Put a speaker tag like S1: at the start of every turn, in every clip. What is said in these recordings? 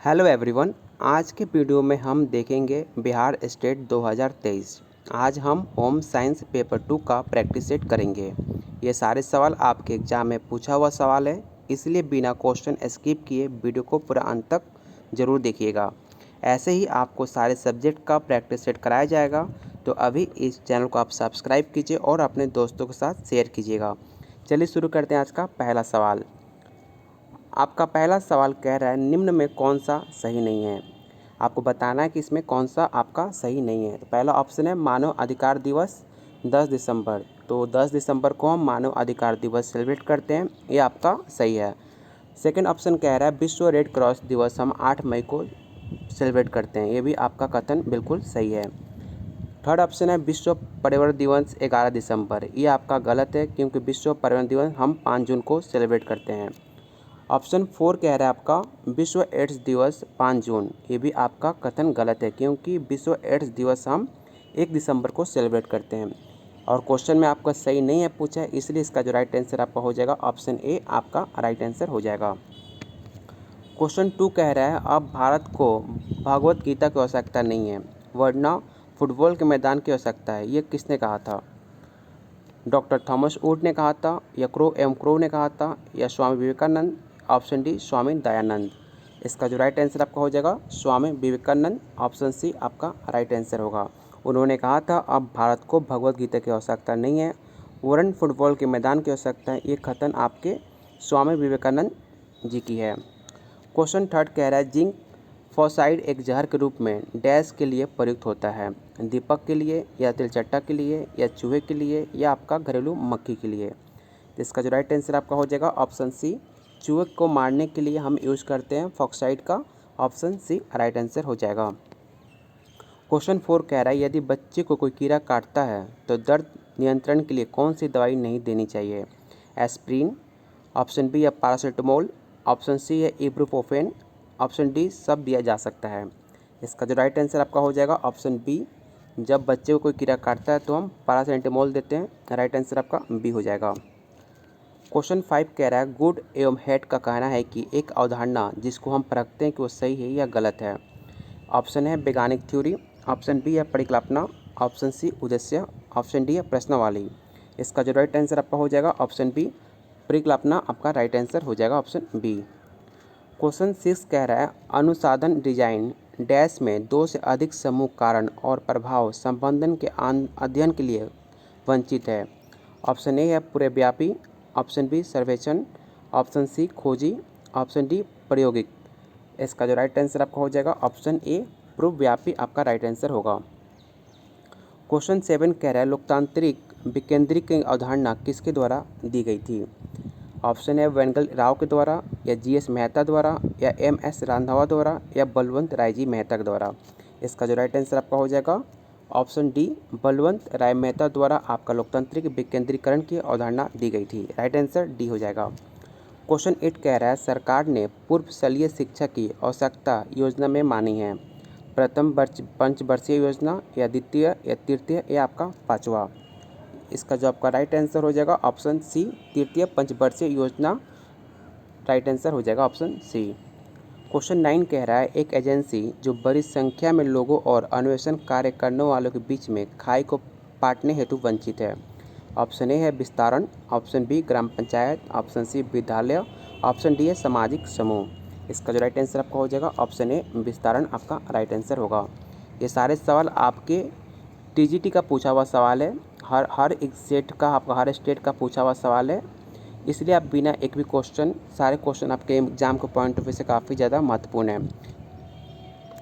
S1: Hello everyone. आज के video में हम देखेंगे बिहार स्टेट 2023। आज हम होम साइंस पेपर 2 का प्रैक्टिस सेट करेंगे। ये सारे सवाल आपके एग्जाम में पूछा हुआ सवाल है, इसलिए बिना क्वेश्चन स्किप किए वीडियो को पूरा अंत तक ज़रूर देखिएगा। ऐसे ही आपको सारे सब्जेक्ट का प्रैक्टिस सेट कराया जाएगा, तो अभी इस चैनल को आप सब्सक्राइब कीजिए और अपने दोस्तों के साथ शेयर कीजिएगा। चलिए शुरू करते हैं आज का पहला सवाल। आपका पहला सवाल कह रहा है निम्न में कौन सा सही नहीं है। आपको बताना है कि इसमें कौन सा आपका सही नहीं है। तो पहला ऑप्शन है मानव अधिकार दिवस 10 दिसंबर। तो 10 दिसंबर को हम मानव अधिकार दिवस सेलिब्रेट करते हैं, ये आपका सही है। सेकंड ऑप्शन कह रहा है विश्व रेड क्रॉस दिवस हम 8 मई को सेलिब्रेट करते हैं, ये भी आपका कथन बिल्कुल सही है। थर्ड ऑप्शन है विश्व पर्यावरण दिवस 11 दिसंबर, ये आपका गलत है क्योंकि विश्व पर्यावरण दिवस हम 5 जून को सेलिब्रेट करते हैं। ऑप्शन 4 कह रहा है आपका विश्व एड्स दिवस 5 जून, ये भी आपका कथन गलत है क्योंकि विश्व एड्स दिवस हम 1 दिसंबर को सेलिब्रेट करते हैं। और क्वेश्चन में आपका सही नहीं है पूछा है, इसलिए इसका जो राइट आंसर आपका हो जाएगा ऑप्शन ए आपका राइट आंसर हो जाएगा। क्वेश्चन 2 कह रहा है अब भारत को भगवत गीता की आवश्यकता नहीं है, वरना फुटबॉल के मैदान की आवश्यकता है, ये किसने कहा था? डॉक्टर थॉमस वुड ने कहा था, या क्रो ने कहा था, या स्वामी विवेकानंद, ऑप्शन डी स्वामी दयानंद। इसका जो राइट आंसर आपका हो जाएगा स्वामी विवेकानंद, ऑप्शन सी आपका राइट आंसर होगा। उन्होंने कहा था अब भारत को भगवत गीता की आवश्यकता नहीं है, वरन फुटबॉल के मैदान की आवश्यकता है, ये कथन आपके स्वामी विवेकानंद जी की है। क्वेश्चन 3 कह रहा है जिंक फॉस्फाइड एक जहर के रूप में डैश के लिए प्रयुक्त होता है, दीपक के लिए, या तिलचट्टा के लिए, या चूहे के लिए, या आपका घरेलू मक्खी के लिए। तो इसका जो राइट आंसर आपका हो जाएगा ऑप्शन सी, चूहे को मारने के लिए हम यूज़ करते हैं फॉक्साइड का, ऑप्शन सी राइट आंसर हो जाएगा। क्वेश्चन 4 कह रहा है यदि बच्चे को कोई कीड़ा काटता है तो दर्द नियंत्रण के लिए कौन सी दवाई नहीं देनी चाहिए? एस्प्रिन, ऑप्शन बी है पैरासीटामोल, ऑप्शन सी है इब्रुप्रोफेन, ऑप्शन डी सब दिया जा सकता है। इसका जो राइट आंसर आपका हो जाएगा ऑप्शन बी, जब बच्चे को कोई कीड़ा काटता है तो हम पैरासीटामोल देते हैं, राइट आंसर आपका बी हो जाएगा। क्वेश्चन 5 कह रहा है गुड एवं हेड का कहना है कि एक अवधारणा जिसको हम परखते हैं कि वो सही है या गलत है। ऑप्शन है वैज्ञानिक थ्योरी, ऑप्शन बी है परिकल्पना, ऑप्शन सी उद्देश्य, ऑप्शन डी है प्रश्नावली। इसका जो राइट आंसर आपका हो जाएगा ऑप्शन बी परिकल्पना आपका राइट आंसर हो जाएगा ऑप्शन बी। क्वेश्चन 6 कह रहा है अनुसाधन डिजाइन डैश में 2 से अधिक समूह कारण और प्रभाव संबंधन के अध्ययन के लिए वंचित है। ऑप्शन ए है पूर्वव्यापी, ऑप्शन बी सर्वेक्षण, ऑप्शन सी खोजी, ऑप्शन डी प्रायोगिक। इसका जो राइट आंसर आपका हो जाएगा ऑप्शन ए पूर्वव्यापी आपका राइट आंसर होगा। क्वेश्चन 7 कह रहा है लोकतांत्रिक विकेंद्रीकरण की अवधारणा किसके द्वारा दी गई थी? ऑप्शन है वेंगल राव के द्वारा, या जीएस मेहता द्वारा, या एमएस रांधावा द्वारा, या बलवंत राय जी मेहता के द्वारा। इसका जो राइट आंसर आपका हो जाएगा ऑप्शन डी बलवंत राय मेहता द्वारा आपका लोकतांत्रिक विकेंद्रीकरण की अवधारणा दी गई थी, राइट आंसर डी हो जाएगा। क्वेश्चन 8 कह रहा है सरकार ने पूर्वशल्य शिक्षा की आवश्यकता योजना में मानी है, प्रथम पंचवर्षीय योजना, या द्वितीय, या तृतीय, या आपका पाँचवा। इसका जो आपका राइट आंसर हो जाएगा ऑप्शन सी तृतीय पंचवर्षीय योजना, राइट आंसर हो जाएगा ऑप्शन सी। क्वेश्चन 9 कह रहा है एक एजेंसी जो बड़ी संख्या में लोगों और अन्वेषण कार्य करने वालों के बीच में खाई को पाटने हेतु वंचित है। ऑप्शन ए है विस्तारण, ऑप्शन बी ग्राम पंचायत, ऑप्शन सी विद्यालय, ऑप्शन डी है सामाजिक समूह। इसका जो राइट आंसर आपका हो जाएगा ऑप्शन ए विस्तारण आपका राइट आंसर होगा। ये सारे सवाल आपके टीजीटी का पूछा हुआ सवाल है, हर एक सेट का आपका हर स्टेट का पूछा हुआ सवाल है, इसलिए आप बिना एक भी क्वेश्चन सारे क्वेश्चन आपके एग्जाम के पॉइंट ऑफ व्यू से काफ़ी ज़्यादा महत्वपूर्ण है।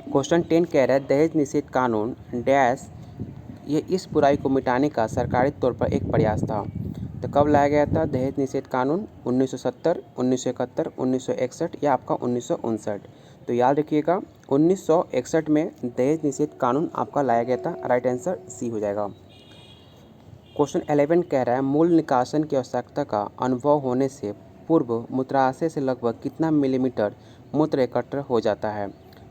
S1: क्वेश्चन 10 कह रहा है दहेज निषेध कानून डैश ये इस बुराई को मिटाने का सरकारी तौर पर एक प्रयास था। तो कब लाया गया था दहेज निषेध कानून? 1970, 1971, 1961 या आपका 1959। तो याद रखिएगा 1961 में दहेज निषेध कानून आपका लाया गया था, राइट आंसर सी हो जाएगा। क्वेश्चन 11 कह रहा है मूल निकासन की आवश्यकता का अनुभव होने से पूर्व मूत्राशय से लगभग कितना मिलीमीटर मूत्र एकत्र हो जाता है?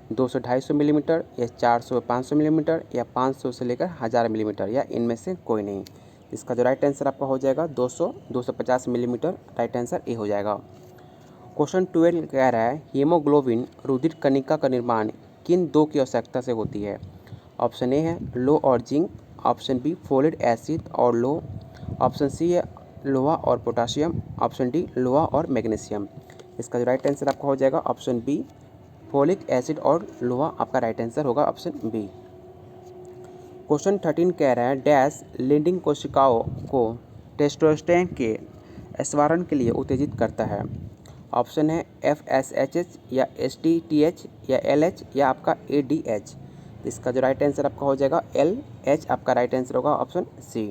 S1: 200-250 मिलीमीटर, या 400-500 मिलीमीटर, या 500 से लेकर 1000 मिलीमीटर, या इनमें से कोई नहीं। इसका जो राइट आंसर आपका हो जाएगा 200-250 मिलीमीटर, राइट आंसर ए हो जाएगा। क्वेश्चन 12 कह रहा है हीमोग्लोबिन रुधिर कणिका का निर्माण किन दो की आवश्यकता से होती है। ऑप्शन ए है लो और zinc, option B folic acid और लो, ऑप्शन सी है लोहा और पोटाशियम, ऑप्शन डी लोहा और मैग्नीशियम। इसका जो राइट आंसर आपका हो जाएगा ऑप्शन बी फोलिक एसिड और लोहा आपका राइट आंसर होगा ऑप्शन बी। क्वेश्चन 13 कह रहा है डैश लिंडिंग कोशिकाओं को टेस्टोस्टेरोन के स्रावण के लिए उत्तेजित करता है। ऑप्शन है FSH या STTH या LH या आपका ADH। इसका जो राइट आंसर आपका हो जाएगा LH आपका राइट आंसर होगा ऑप्शन सी।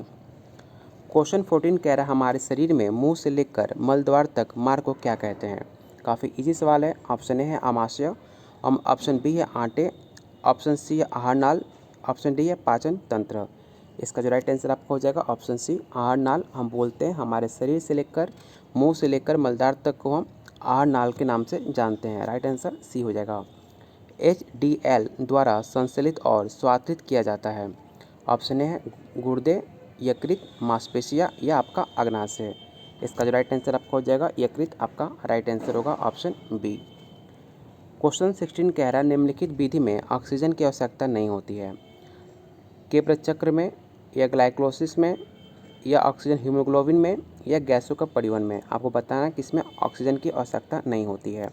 S1: क्वेश्चन 14 कह रहा है हमारे शरीर में मुंह से लेकर मलद्वार तक मार्ग को क्या कहते हैं। काफ़ी इजी सवाल है। ऑप्शन ए है आमाशय, ऑप्शन बी है आंटे, ऑप्शन सी है आहार नाल, ऑप्शन डी है पाचन तंत्र। इसका जो राइट आंसर आपका हो जाएगा ऑप्शन सी आहार नाल। हम बोलते हैं हमारे शरीर से लेकर मुंह से लेकर मलद्वार तक को हम आहार नाल के नाम से जानते हैं। राइट आंसर सी हो जाएगा। HDL द्वारा संश्लेषित और स्वाथित किया जाता है। ऑप्शन ए है गुर्दे, यकृत, मांसपेशियाँ या आपका अग्नाशय। इसका जो राइट आंसर आपका हो जाएगा यकृत आपका राइट आंसर होगा ऑप्शन बी। क्वेश्चन 16 कह रहा है निम्नलिखित विधि में ऑक्सीजन की आवश्यकता नहीं होती है। केब्रत चक्र में या ग्लाइकोलाइसिस में या ऑक्सीजन हीमोग्लोबिन में या गैसों का परिवहन में आपको बताना कि इसमें ऑक्सीजन की आवश्यकता नहीं होती है।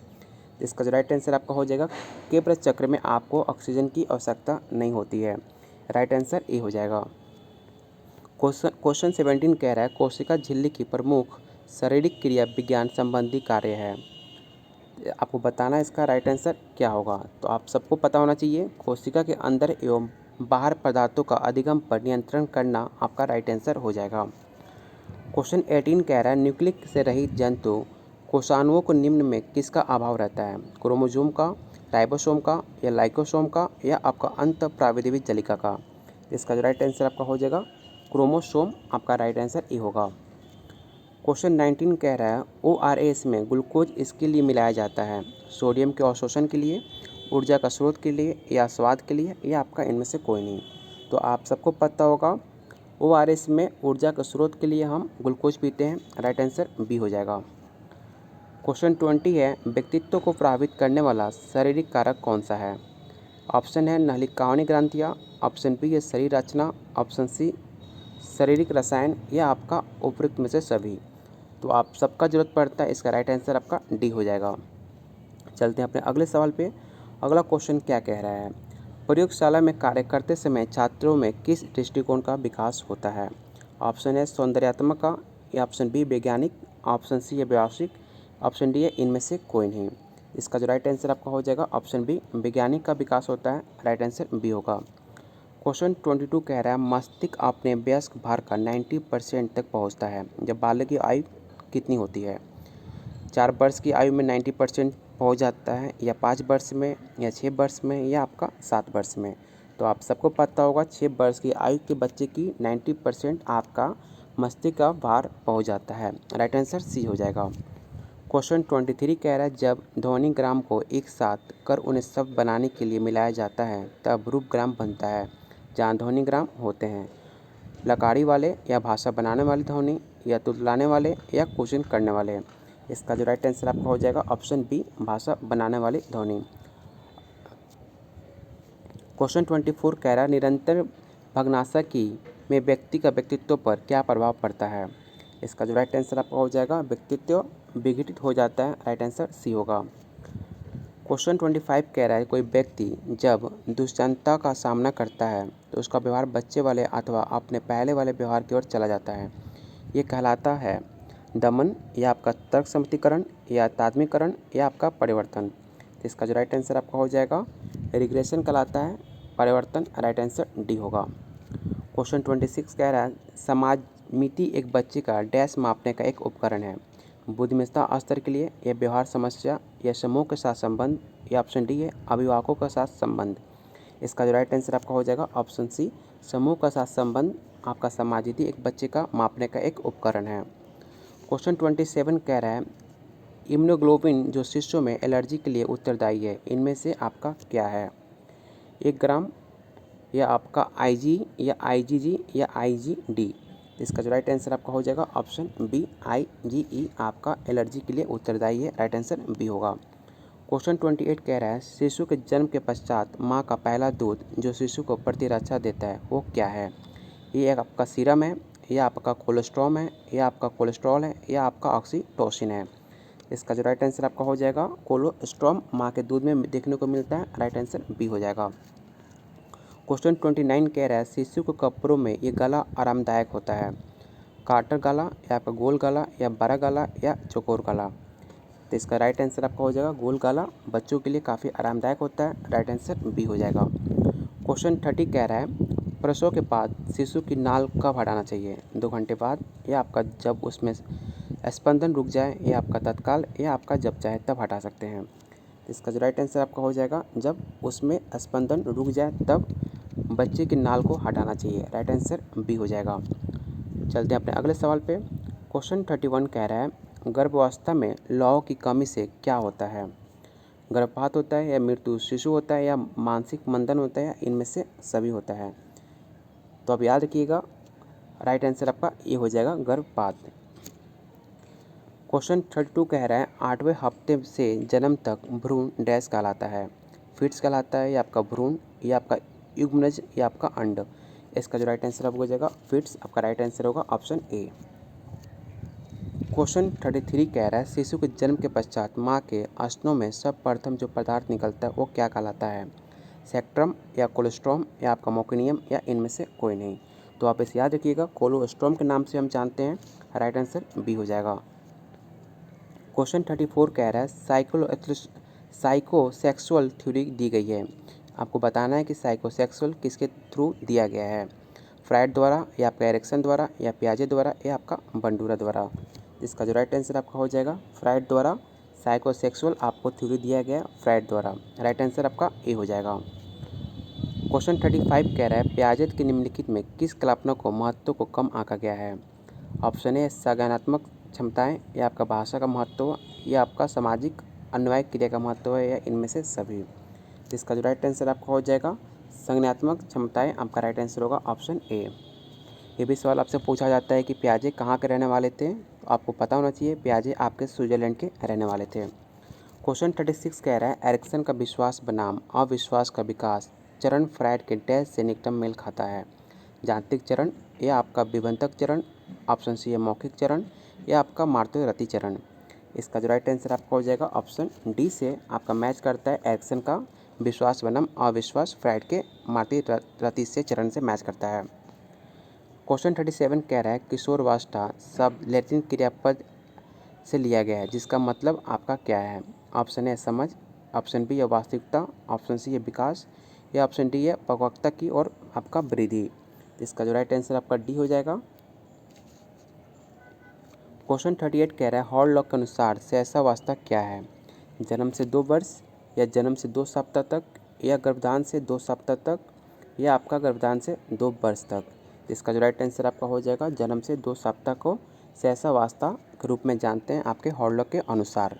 S1: इसका जो राइट आंसर आपका हो जाएगा केब्रत चक्र में आपको ऑक्सीजन की आवश्यकता नहीं होती है। राइट आंसर ए हो जाएगा। क्वेश्चन 17 कह रहा है कोशिका झिल्ली की प्रमुख शारीरिक क्रिया विज्ञान संबंधी कार्य है। आपको बताना इसका राइट आंसर क्या होगा। तो आप सबको पता होना चाहिए कोशिका के अंदर एवं बाहर पदार्थों का अधिगम पर नियंत्रण करना आपका राइट आंसर हो जाएगा। क्वेश्चन 18 कह रहा है न्यूक्लिक से रहित जंतु कोशाणुओं को निम्न में किसका अभाव रहता है। क्रोमोसोम का, राइबोसोम का या लाइकोसोम का या आपका अंत प्राविधिक जलिका का। इसका जो राइट आंसर आपका हो जाएगा क्रोमोसोम आपका राइट आंसर ए होगा। क्वेश्चन 19 कह रहा है ORS में ग्लूकोज इसके लिए मिलाया जाता है सोडियम के अवशोषण के लिए, ऊर्जा का स्रोत के लिए या स्वाद के लिए या आपका इनमें से कोई नहीं। तो आप सबको पता होगा ORS में ऊर्जा के स्रोत के लिए हम ग्लूकोज पीते हैं। राइट आंसर बी हो जाएगा। क्वेश्चन 20 है व्यक्तित्व को प्रभावित करने वाला शारीरिक कारक कौन सा है। ऑप्शन है नलिकाओं ग्रंथियाँ, ऑप्शन बी है शरीर रचना, ऑप्शन सी शारीरिक रसायन या आपका उपयुक्त में से सभी। तो आप सबका जरूरत पड़ता है। इसका राइट आंसर आपका डी हो जाएगा। चलते हैं अपने अगले सवाल पे। अगला क्वेश्चन क्या कह रहा है प्रयोगशाला में कार्य करते समय छात्रों में किस दृष्टिकोण का विकास होता है। ऑप्शन है सौंदर्यात्मक का या ऑप्शन बी वैज्ञानिक, ऑप्शन सी है व्यावसायिक, ऑप्शन डी है इनमें से कोई नहीं। इसका जो राइट आंसर आपका हो जाएगा ऑप्शन बी वैज्ञानिक का विकास होता है। राइट आंसर बी होगा। क्वेश्चन 22 कह रहा है मस्तिष्क अपने वयस्क भार का 90% तक पहुंचता है जब बालक की आयु कितनी होती है। 4 वर्ष की आयु में 90% पहुंच जाता है या 5 वर्ष में या 6 वर्ष में या आपका 7 वर्ष में। तो आप सबको पता होगा 6 वर्ष की आयु के बच्चे की 90% आपका मस्तिष्क का भार पहुंच जाता है। राइट आंसर सी हो जाएगा। क्वेश्चन 23 कह रहा है जब ध्वनि ग्राम को एक साथ कर उन्हें शब्द बनाने के लिए मिलाया जाता है तब रूपग्राम बनता है जहाँ ध्वनि ग्राम होते हैं लकारी वाले या भाषा बनाने वाली ध्वनि या तुतलाने वाले या क्वेश्चन करने वाले। इसका जो राइट आंसर आपका हो जाएगा ऑप्शन बी भाषा बनाने वाली ध्वनि। क्वेश्चन 24 कह रहा है निरंतर भग्नाशय की में व्यक्ति का व्यक्तित्व पर क्या प्रभाव पड़ता है। इसका जो राइट आंसर आपका हो जाएगा व्यक्तित्व विघटित हो जाता है। राइट आंसर सी होगा। क्वेश्चन 25 कह रहा है कोई व्यक्ति जब दुश्चिंता का सामना करता है तो उसका व्यवहार बच्चे वाले अथवा अपने पहले वाले व्यवहार की ओर चला जाता है। ये कहलाता है दमन या आपका तर्क सम्मितीकरण या तादात्म्यकरण या आपका परिवर्तन। तो इसका जो राइट आंसर आपका हो जाएगा रिग्रेशन कहलाता है परिवर्तन। राइट आंसर डी होगा। क्वेश्चन 26 कह रहा है समाजमिति एक बच्चे का डैश मापने का एक उपकरण है बुद्धिमत्ता स्तर के लिए या व्यवहार समस्या या समूह के साथ संबंध या ऑप्शन डी है अभिभावकों के साथ संबंध। इसका जो राइट आंसर आपका हो जाएगा ऑप्शन सी समूह का साथ संबंध आपका समाजमिति एक बच्चे का मापने का एक उपकरण है। क्वेश्चन 27 कह रहा है इम्यूनोग्लोबिन जो शिशुओं में एलर्जी के लिए उत्तरदायी है इनमें से आपका क्या है। 1 ग्राम या आपका IG या IgG या IgD। इसका जो राइट आंसर आपका हो जाएगा ऑप्शन बी IgE आपका एलर्जी के लिए उत्तरदायी है। राइट आंसर बी होगा। क्वेश्चन 28 कह रहा है शिशु के जन्म के पश्चात माँ का पहला दूध जो शिशु को प्रतिरक्षा देता है वो क्या है? ये एक आपका सीरम है, या आपका कोलेस्ट्रॉम है, या आपका कोलेस्ट्रॉल है, या आपका ऑक्सीटोसिन है। इसका जो राइट आंसर आपका हो जाएगा कोलेस्ट्रॉम माँ के दूध में देखने को मिलता है। राइट आंसर बी हो जाएगा। क्वेश्चन 29 कह रहा है शिशु के कपड़ों में ये गला आरामदायक होता है? कार्टर गला, या आपका गोल गला, या बड़ा गला, या चौकोर गला। तो इसका राइट आंसर आपका हो जाएगा गोल गला बच्चों के लिए काफ़ी आरामदायक होता है। राइट आंसर बी हो जाएगा। क्वेश्चन 30 कह रहा है प्रसव के बाद शिशु की नाल कब हटाना चाहिए? 2 घंटे बाद, या आपका जब उसमें स्पंदन रुक जाए, या आपका तत्काल, या आपका जब चाहे तब हटा सकते हैं। इसका जो राइट आंसर आपका हो जाएगा जब उसमें स्पंदन रुक जाए तब बच्चे की नाल को हटाना चाहिए। राइट आंसर बी हो जाएगा। चलते हैं अपने अगले सवाल पे। क्वेश्चन 31 कह रहा है गर्भावस्था में लौह की कमी से क्या होता है? गर्भपात होता है, या मृत्यु शिशु होता है, या मानसिक मंदन होता है, या इनमें से सभी होता है? तो अब याद रखिएगा राइट आंसर आपका ये हो जाएगा गर्भपात। क्वेश्चन 32 कह रहा है 8वें हफ्ते से जन्म तक भ्रूण डैश कहलाता है? फीट्स कहलाता है, या आपका भ्रूण, या आपका युग्मनज, या आपका अंड? इसका जो राइट आंसर आपको हो जाएगा फीट्स। आपका राइट आंसर होगा ऑप्शन ए। क्वेश्चन 33 कह रहा है शिशु के जन्म के पश्चात माँ के स्तनों में सर्वप्रथम जो पदार्थ निकलता है वो क्या कहलाता है? सेक्ट्रम, या कोलेस्ट्रॉम, या आपका मोकिनियम, या इनमें से कोई नहीं? तो आप इसे याद रखिएगा कोलोस्ट्रॉम के नाम से हम जानते हैं। राइट आंसर बी हो जाएगा। क्वेश्चन 34 कह रहा है साइकोसेक्सुअल थ्योरी दी गई है। आपको बताना है कि साइकोसेक्सुअल किसके थ्रू दिया गया है? फ्राइड द्वारा, या आपका एरिक्सन द्वारा, या पियाजे द्वारा, या आपका बंडूरा द्वारा? इसका जो राइट आंसर आपका हो जाएगा फ्राइड द्वारा साइकोसेक्सुअल आपको थ्योरी दिया गया फ्राइड द्वारा। राइट आंसर आपका ए हो जाएगा। क्वेश्चन 35 कह रहा है पियाजे के निम्नलिखित में किस कल्पना को महत्व को कम आंका गया है? ऑप्शन ए संज्ञानात्मक क्षमताएं, या आपका भाषा का महत्व, या आपका सामाजिक अन्वय क्रिया का महत्व है, या इनमें से सभी? इसका जो राइट आंसर आपका हो जाएगा संज्ञानात्मक क्षमताएं। आपका राइट आंसर होगा ऑप्शन ए। ये भी सवाल आपसे पूछा जाता है कि पियाजे कहाँ के रहने वाले थे? तो आपको पता होना चाहिए पियाजे आपके स्विट्जरलैंड के रहने वाले थे। क्वेश्चन 36 कह रहा है एरिक्सन का विश्वास बनाम अविश्वास का विकास चरण फ्राइड के डैश से निकटम मेल खाता है? यांत्रिक चरण, या आपका विभंतक चरण, ऑप्शन सी है मौखिक चरण, या आपका मार्तोरति चरण? इसका जो राइट आंसर आपका हो जाएगा ऑप्शन डी से आपका मैच करता है। एरिक्सन का विश्वास बनाम अविश्वास फ्राइड के मार्तोरति से चरण से मैच करता है। क्वेश्चन 37 कह रहा है किशोरावस्था शब्द लैटिन क्रियापद से लिया गया है जिसका मतलब आपका क्या है? ऑप्शन ए समझ, ऑप्शन बी है वास्तविकता, ऑप्शन सी है विकास, या ऑप्शन डी है परिपक्वता की और आपका वृद्धि? इसका जो राइट आंसर आपका डी हो जाएगा। क्वेश्चन 38 कह रहा है हॉलॉक के अनुसार शैशवावस्था क्या है? जन्म से 2 वर्ष, या जन्म से 2 सप्ताह तक, या गर्भधान से 2 सप्ताह तक, या आपका गर्भधान से 2 वर्ष तक? इसका जो राइट आंसर आपका हो जाएगा जन्म से 2 सप्ताह को शैशवावस्था के रूप में जानते हैं आपके हॉलॉक के अनुसार।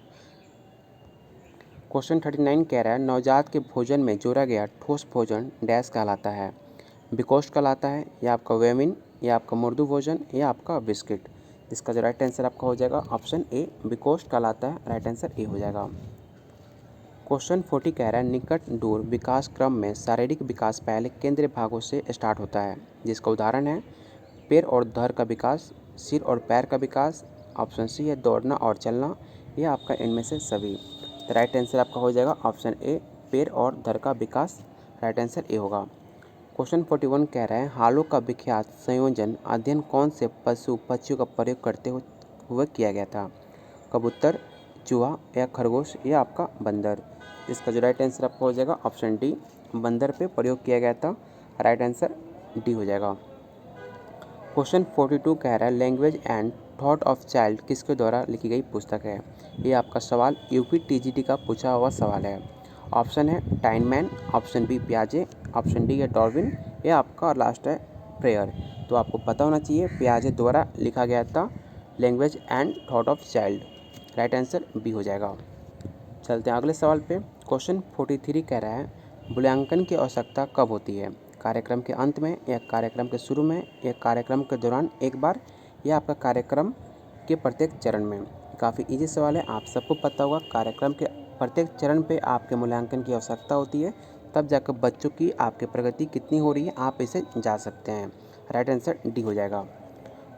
S1: क्वेश्चन 39 कह रहा है नवजात के भोजन में जोड़ा गया ठोस भोजन डैश कहलाता है? विकोष्ठ कहलाता है, या आपका वेमिन, या आपका मुर्दू भोजन, या आपका बिस्किट? इसका जो राइट आंसर आपका हो जाएगा ऑप्शन ए विकोष्ठ कहलाता है। राइट आंसर ए हो जाएगा। क्वेश्चन 40 कह रहा है निकट दूर विकास क्रम में शारीरिक विकास पहले केंद्रीय भागों से स्टार्ट होता है जिसका उदाहरण है पैर और धड़ का विकास, सिर और पैर का विकास, ऑप्शन सी है दौड़ना और चलना, या आपका इनमें से सभी? राइट आंसर आपका हो जाएगा ऑप्शन ए पैर और धड़ का विकास। राइट आंसर ए होगा। क्वेश्चन 41 कह रहा है हालों का विख्यात संयोजन अध्ययन कौन से पशु पक्षियों का प्रयोग करते हुए किया गया था? कबूतर, चूहा, या खरगोश, या आपका बंदर? इसका जो राइट आंसर आपका हो जाएगा ऑप्शन डी बंदर पे प्रयोग किया गया था। राइट आंसर डी हो जाएगा। क्वेश्चन 42 कह रहा है language and thought of child किसके द्वारा लिखी गई पुस्तक है? ये आपका सवाल यूपी टीजीटी का पूछा हुआ सवाल है। ऑप्शन है टाइनमैन, ऑप्शन बी पियाजे, ऑप्शन डी है डार्विन, या आपका लास्ट है प्रेयर? तो आपको पता होना चाहिए पियाजे द्वारा लिखा गया था language and thought of child. Right answer B हो जाएगा। चलते हैं अगले सवाल पे। क्वेश्चन 43 कह रहा है मूल्यांकन की आवश्यकता कब होती है? कार्यक्रम के अंत में, या कार्यक्रम के शुरू में, या कार्यक्रम के दौरान एक बार, या आपका कार्यक्रम के प्रत्येक चरण में? काफ़ी इजी सवाल है, आप सबको पता होगा। कार्यक्रम के प्रत्येक चरण पे आपके मूल्यांकन की आवश्यकता होती है, तब जाकर बच्चों की आपकी प्रगति कितनी हो रही है आप इसे जा सकते हैं। राइट आंसर डी हो जाएगा।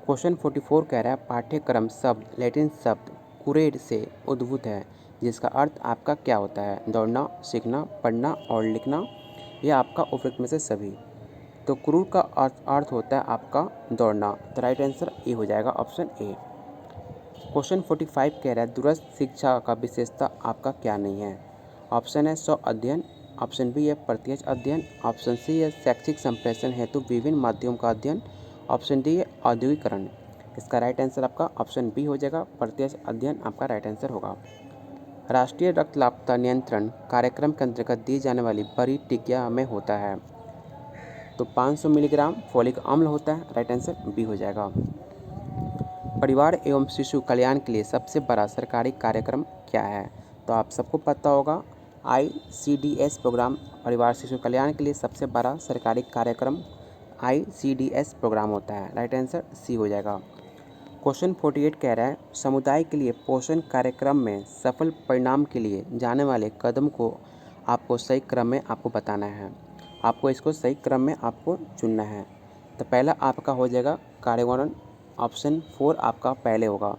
S1: क्वेश्चन 44 कह रहा है पाठ्यक्रम शब्द लैटिन शब्द कुरेड से उद्भूत है, जिसका अर्थ आपका क्या होता है? दौड़ना, सीखना, पढ़ना और लिखना, यह आपका उपयुक्त में से सभी। तो क्रूर का अर्थ होता है आपका दौड़ना, तो राइट आंसर ए हो जाएगा, ऑप्शन ए। क्वेश्चन 45 कह रहा है दूरस्थ शिक्षा का विशेषता आपका क्या नहीं है? ऑप्शन है स्व अध्ययन, ऑप्शन बी है प्रत्यक्ष अध्ययन, ऑप्शन सी है शैक्षिक संप्रेषण हेतु विभिन्न माध्यमों का अध्ययन, ऑप्शन डी है औद्योगिकरण। इसका राइट आंसर आपका ऑप्शन बी हो जाएगा, प्रत्यक्ष अध्ययन आपका राइट आंसर होगा। राष्ट्रीय रक्त लापता नियंत्रण कार्यक्रम के अंतर्गत दी जाने वाली बड़ी टिकिया में होता है, तो 500 मिलीग्राम फोलिक अम्ल होता है, राइट आंसर बी हो जाएगा। परिवार एवं शिशु कल्याण के लिए सबसे बड़ा सरकारी कार्यक्रम क्या है? तो आप सबको पता होगा ICDS प्रोग्राम, परिवार शिशु कल्याण के लिए सबसे बड़ा सरकारी कार्यक्रम ICDS प्रोग्राम होता है, राइट आंसर सी हो जाएगा। क्वेश्चन 48 कह रहा है समुदाय के लिए पोषण कार्यक्रम में सफल परिणाम के लिए जाने वाले कदम को आपको सही क्रम में आपको बताना है, आपको इसको सही क्रम में आपको चुनना है। तो पहला आपका हो जाएगा कार्यान्वयन, ऑप्शन 4 आपका पहले होगा,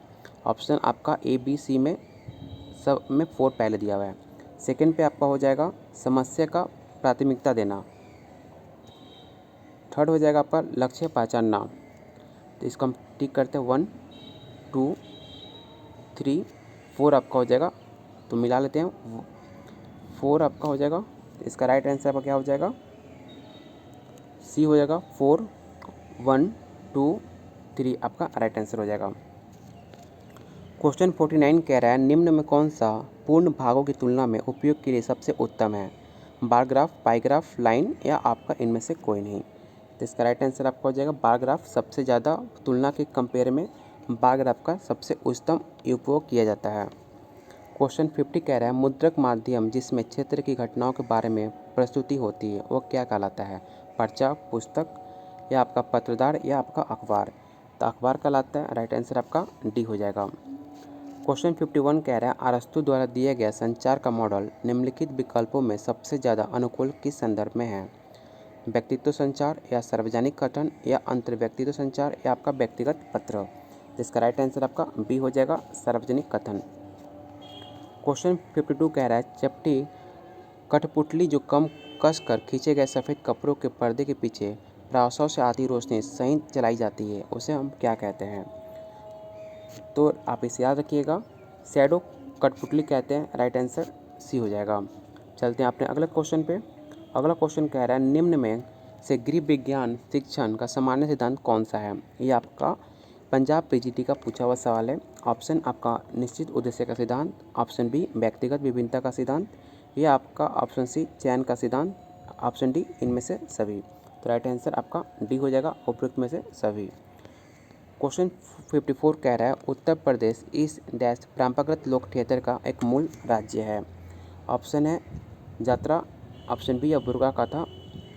S1: ऑप्शन आपका ABC में सब में 4 पहले दिया हुआ है। सेकंड पे आपका हो जाएगा समस्या का प्राथमिकता देना, थर्ड हो जाएगा आपका लक्ष्य पहचानना। तो इसको हम टिक करते हैं 1 2 3 4 आपका हो जाएगा, तो मिला लेते हैं 4 आपका हो जाएगा। इसका राइट आंसर आपका क्या हो जाएगा? सी हो जाएगा, 4 1 2 3 आपका राइट आंसर हो जाएगा। क्वेश्चन 49 कह रहा है निम्न में कौन सा पूर्ण भागों की तुलना में उपयोग के लिए सबसे उत्तम है? बार ग्राफ, पाई ग्राफ, लाइन, या आपका इनमें से कोई नहीं। तो इसका राइट आंसर आपका हो जाएगा बार ग्राफ। सबसे ज़्यादा तुलना के कंपेयर में बार ग्राफ का सबसे उत्तम उपयोग किया जाता है। क्वेश्चन 50 कह रहा है मुद्रक माध्यम जिसमें क्षेत्र की घटनाओं के बारे में प्रस्तुति होती है वो क्या कहलाता है? पर्चा, पुस्तक, या आपका पत्रदार, या आपका अखबार। तो अखबार कहलाता है, राइट आंसर आपका डी हो जाएगा। क्वेश्चन 51 कह रहा है अरस्तु द्वारा दिया गया संचार का मॉडल निम्नलिखित विकल्पों में सबसे ज़्यादा अनुकूल किस संदर्भ में है? व्यक्तित्व संचार, या सार्वजनिक कथन, या अंतर व्यक्तित्व संचार, या आपका व्यक्तिगत पत्र। जिसका राइट आंसर आपका बी हो जाएगा, सार्वजनिक कथन। क्वेश्चन 52 कह रहा है चपटी कठपुतली जो कम कस कर खींचे गए सफ़ेद कपड़ों के पर्दे के पीछे प्रकाश से आती रोशनी सही चलाई जाती है उसे हम क्या कहते हैं? तो आप इसे याद रखिएगा, शैडो कठपुतली कहते हैं, राइट आंसर सी हो जाएगा। चलते हैं अपने अगले क्वेश्चन पे। अगला क्वेश्चन कह रहा है निम्न में से गृह विज्ञान शिक्षण का सामान्य सिद्धांत कौन सा है? ये आपका पंजाब PGT का पूछा हुआ सवाल है। ऑप्शन आपका निश्चित उद्देश्य का सिद्धांत, ऑप्शन बी व्यक्तिगत विभिन्नता का सिद्धांत, या आपका ऑप्शन सी चयन का सिद्धांत, ऑप्शन डी इनमें से सभी। तो राइट आंसर आपका डी हो जाएगा, उपयुक्त में से सभी। क्वेश्चन 54 कह रहा है उत्तर प्रदेश इस डैश परंपरागत लोक थिएटर का एक मूल राज्य है। ऑप्शन है यात्रा, ऑप्शन बी है बुर्गा कथा,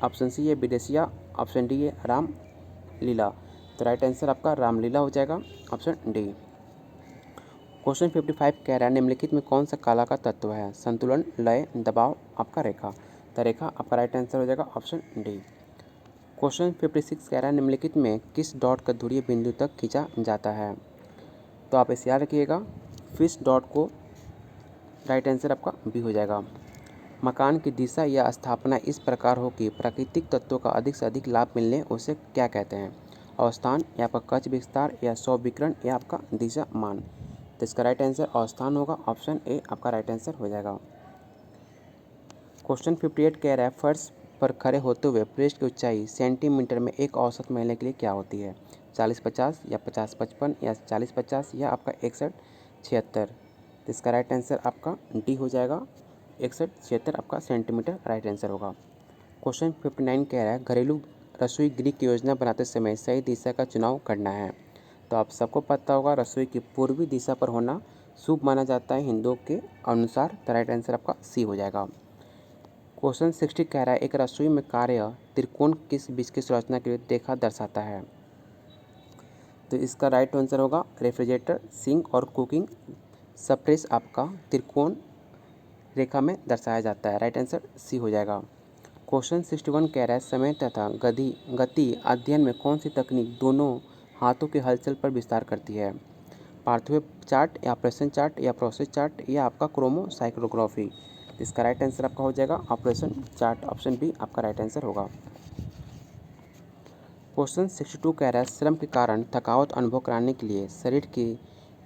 S1: ऑप्शन सी है विदेशिया, ऑप्शन डी है रामलीला। तो राइट आंसर आपका रामलीला हो जाएगा, ऑप्शन डी। क्वेश्चन 55 कह रहा है निम्नलिखित में कौन सा कला का तत्व है? संतुलन, लय, दबाव, आपका रेखा। तो रेखा आपका राइट आंसर हो जाएगा, ऑप्शन डी। क्वेश्चन 56 कह रहा है निम्नलिखित में किस डॉट का ध्रुवीय बिंदु तक खींचा जाता है? तो आप इसे याद रखिएगा, फिश डॉट को राइट आंसर आपका बी हो जाएगा। मकान की दिशा या स्थापना इस प्रकार हो कि प्राकृतिक तत्वों का अधिक से अधिक लाभ मिलने उसे क्या कहते हैं? अवस्थान, या आपका कक्ष विस्तार, या सौविकर्ण, या आपका दिशा मान। तो इसका राइट आंसर अवस्थान होगा, ऑप्शन ए आपका राइट आंसर हो जाएगा। क्वेश्चन 58 कह रहा है फर्श पर खड़े होते हुए पृष्ठ की ऊंचाई सेंटीमीटर में एक औसत महिला के लिए क्या होती है? 40-50, या 50-55, या 40-50, या आपका 61-76। तो इसका राइट आंसर आपका डी हो जाएगा, 61-76 आपका सेंटीमीटर राइट आंसर होगा। क्वेश्चन 59 कह रहा है घरेलू रसोई गृह की योजना बनाते समय सही दिशा का चुनाव करना है। तो आप सबको पता होगा रसोई की पूर्वी दिशा पर होना शुभ माना जाता है हिंदुओं के अनुसार। तो राइट आंसर आपका सी हो जाएगा। क्वेश्चन 60 कह रहा है एक रसोई में कार्य त्रिकोण किस बीच की संरचना के लिए देखा दर्शाता है। तो इसका राइट आंसर होगा रेफ्रिजरेटर, सिंक और कुकिंग सरफेस आपका त्रिकोण रेखा में दर्शाया जाता है। राइट आंसर सी हो जाएगा। क्वेश्चन 61 कह रहा है समय तथा गति अध्ययन में कौन सी तकनीक दोनों हाथों की हलचल पर विस्तार करती है। पार्थवे चार्ट या ऑपरेशन चार्ट या प्रोसेस चार्ट या आपका क्रोमोसाइक्लोग्राफी। इसका राइट आंसर आपका हो जाएगा ऑपरेशन चार्ट, ऑप्शन बी आपका राइट आंसर होगा। क्वेश्चन 62 कह रहा है श्रम के कारण थकावट अनुभव कराने के लिए शरीर की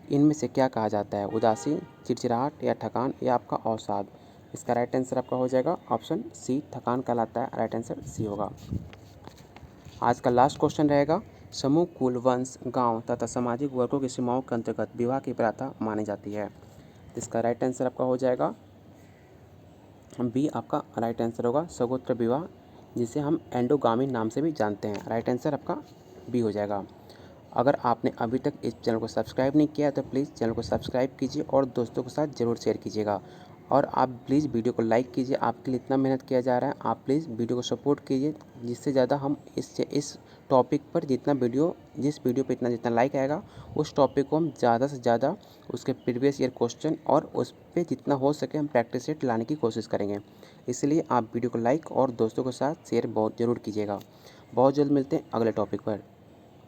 S1: इनमें से क्या कहा जाता है। उदासी, चिड़चिड़ाहट या थकान या आपका अवसाद। इसका राइट आंसर आपका हो जाएगा ऑप्शन सी थकान कहलाता है। राइट आंसर सी होगा। आज का लास्ट क्वेश्चन रहेगा समूह, कुल, वंश, गांव तथा सामाजिक वर्गों की सीमाओं के अंतर्गत विवाह की प्रथा मानी जाती है। इसका राइट आंसर आपका हो जाएगा बी आपका राइट आंसर होगा सगोत्र विवाह, जिसे हम एंडोगामी नाम से भी जानते हैं। राइट आंसर आपका बी हो जाएगा। अगर आपने अभी तक इस चैनल को सब्सक्राइब नहीं किया है तो प्लीज़ चैनल को सब्सक्राइब कीजिए और दोस्तों के साथ ज़रूर शेयर कीजिएगा। और आप प्लीज़ वीडियो को लाइक कीजिए, आपके लिए इतना मेहनत किया जा रहा है, आप प्लीज़ वीडियो को सपोर्ट कीजिए, जिससे ज़्यादा हम इस टॉपिक पर जिस वीडियो पर जितना लाइक आएगा उस टॉपिक को हम ज़्यादा से ज़्यादा उसके प्रीवियस ईयर क्वेश्चन और उस पर जितना हो सके हम प्रैक्टिस सेट लाने की कोशिश करेंगे। इसलिए आप वीडियो को लाइक और दोस्तों के साथ शेयर बहुत ज़रूर कीजिएगा। बहुत जल्द मिलते हैं अगले टॉपिक पर।